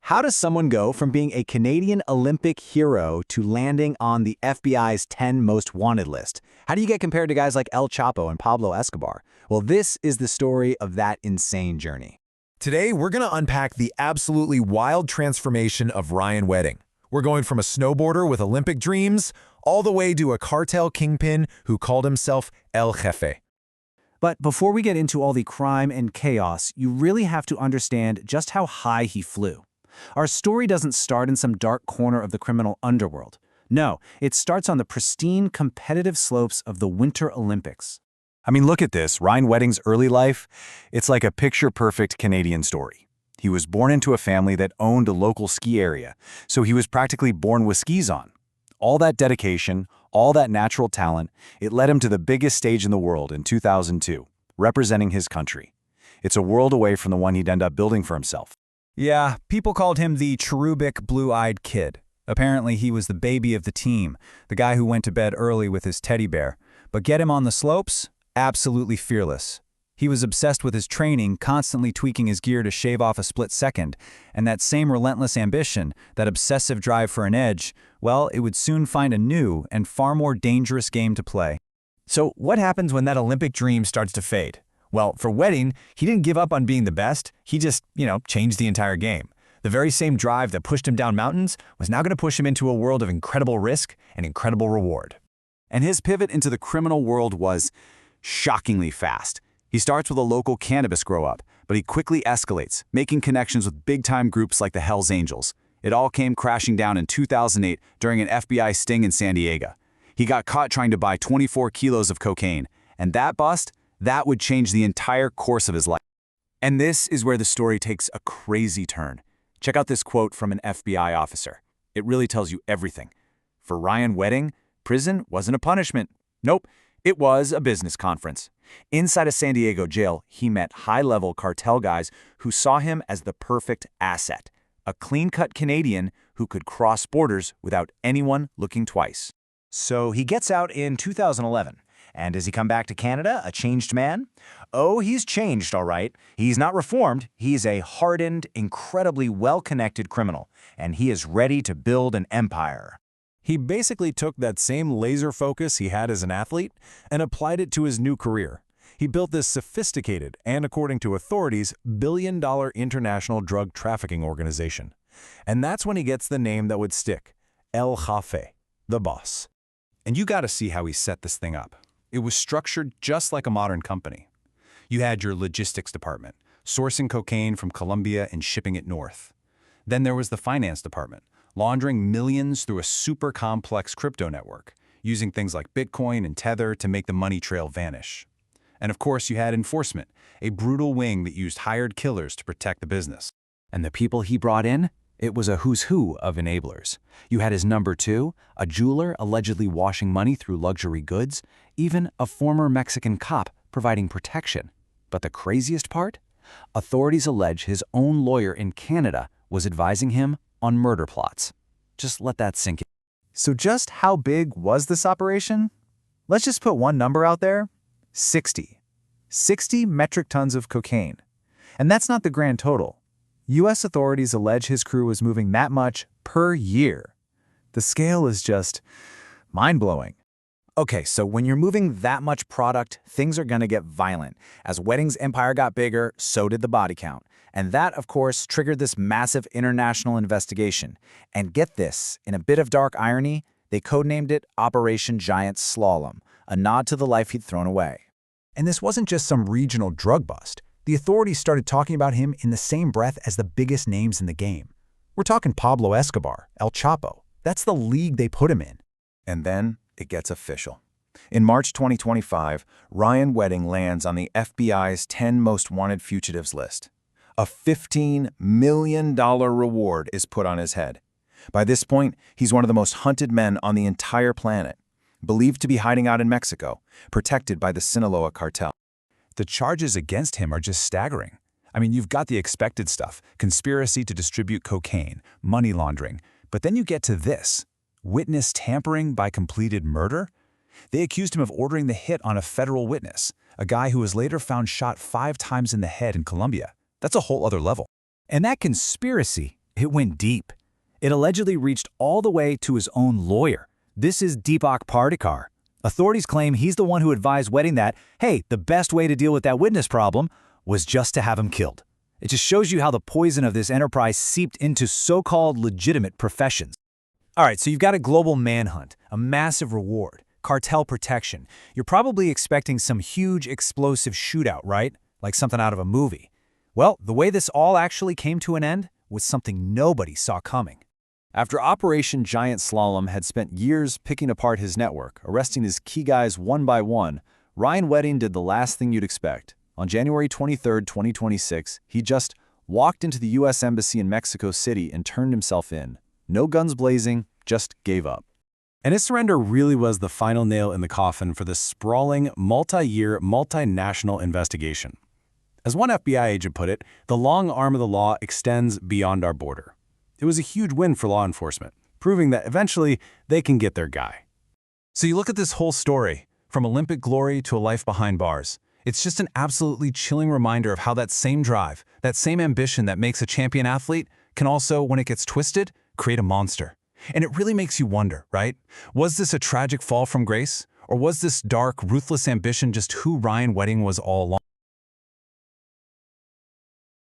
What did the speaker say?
How does someone go from being a Canadian Olympic hero to landing on the FBI's 10 most wanted list? How do you get compared to guys like El Chapo and Pablo Escobar? Well, this is the story of that insane journey. Today, we're going to unpack the absolutely wild transformation of Ryan Wedding. We're going from a snowboarder with Olympic dreams all the way to a cartel kingpin who called himself El Jefe. But before we get into all the crime and chaos, you really have to understand just how high he flew. Our story doesn't start in some dark corner of the criminal underworld. No, it starts on the pristine, competitive slopes of the Winter Olympics. I mean, look at this. Ryan Wedding's early life, it's like a picture-perfect Canadian story. He was born into a family that owned a local ski area, so he was practically born with skis on. All that dedication, all that natural talent, it led him to the biggest stage in the world in 2002, representing his country. It's a world away from the one he'd end up building for himself. Yeah, people called him the cherubic blue-eyed kid. Apparently he was the baby of the team, the guy who went to bed early with his teddy bear. But get him on the slopes? Absolutely fearless. He was obsessed with his training, constantly tweaking his gear to shave off a split second. And that same relentless ambition, that obsessive drive for an edge, well, it would soon find a new and far more dangerous game to play. So what happens when that Olympic dream starts to fade? Well, for Wedding, he didn't give up on being the best. He just, changed the entire game. The very same drive that pushed him down mountains was now going to push him into a world of incredible risk and incredible reward. And his pivot into the criminal world was shockingly fast. He starts with a local cannabis grow-up, but he quickly escalates, making connections with big-time groups like the Hells Angels. It all came crashing down in 2008 during an FBI sting in San Diego. He got caught trying to buy 24 kilos of cocaine, and that bust, that would change the entire course of his life. And this is where the story takes a crazy turn. Check out this quote from an FBI officer. It really tells you everything. For Ryan Wedding, prison wasn't a punishment. Nope, it was a business conference. Inside a San Diego jail, he met high-level cartel guys who saw him as the perfect asset, a clean-cut Canadian who could cross borders without anyone looking twice. So he gets out in 2011. And does he come back to Canada a changed man? Oh, he's changed, all right. He's not reformed. He's a hardened, incredibly well-connected criminal, and he is ready to build an empire. He basically took that same laser focus he had as an athlete and applied it to his new career. He built this sophisticated and, according to authorities, billion-dollar international drug trafficking organization. And that's when he gets the name that would stick, El Jefe, the boss. And you gotta see how he set this thing up. It was structured just like a modern company. You had your logistics department, sourcing cocaine from Colombia and shipping it north. Then there was the finance department, laundering millions through a super complex crypto network, using things like Bitcoin and Tether to make the money trail vanish. And of course, you had enforcement, a brutal wing that used hired killers to protect the business. And the people he brought in? It was a who's who of enablers. You had his number two, a jeweler allegedly washing money through luxury goods, even a former Mexican cop providing protection. But the craziest part? Authorities allege his own lawyer in Canada was advising him on murder plots. Just let that sink in. So just how big was this operation? Let's just put one number out there. 60. 60 metric tons of cocaine. And that's not the grand total. U.S. authorities allege his crew was moving that much per year. The scale is just mind-blowing. Okay, so when you're moving that much product, things are going to get violent. As Wedding's empire got bigger, so did the body count. And that, of course, triggered this massive international investigation. And get this, in a bit of dark irony, they codenamed it Operation Giant Slalom, a nod to the life he'd thrown away. And this wasn't just some regional drug bust. The authorities started talking about him in the same breath as the biggest names in the game. We're talking Pablo Escobar, El Chapo. That's the league they put him in. And then it gets official. In March 2025, Ryan Wedding lands on the FBI's 10 most wanted fugitives list. A $15 million reward is put on his head. By this point, he's one of the most hunted men on the entire planet, believed to be hiding out in Mexico, protected by the Sinaloa cartel. The charges against him are just staggering. I mean, you've got the expected stuff, conspiracy to distribute cocaine, money laundering, but then you get to this, witness tampering by completed murder? They accused him of ordering the hit on a federal witness, a guy who was later found shot 5 times in the head in Colombia. That's a whole other level. And that conspiracy, It went deep. It allegedly reached all the way to his own lawyer. This is Deepak Pardikar. Authorities claim he's the one who advised Wedding that, hey, the best way to deal with that witness problem was just to have him killed. It just shows you how the poison of this enterprise seeped into so-called legitimate professions. All right, so you've got a global manhunt, a massive reward, cartel protection. You're probably expecting some huge explosive shootout, right? Like something out of a movie. Well, the way this all actually came to an end was something nobody saw coming. After Operation Giant Slalom had spent years picking apart his network, arresting his key guys one by one, Ryan Wedding did the last thing you'd expect. On January 23, 2026, he just walked into the U.S. Embassy in Mexico City and turned himself in. No guns blazing, just gave up. And his surrender really was the final nail in the coffin for this sprawling, multi-year, multinational investigation. As one FBI agent put it, the long arm of the law extends beyond our border. It was a huge win for law enforcement, proving that eventually they can get their guy. So you look at this whole story, from Olympic glory to a life behind bars. It's just an absolutely chilling reminder of how that same drive, that same ambition that makes a champion athlete can also, when it gets twisted, create a monster. And it really makes you wonder, right? Was this a tragic fall from grace? Or was this dark, ruthless ambition just who Ryan Wedding was all along?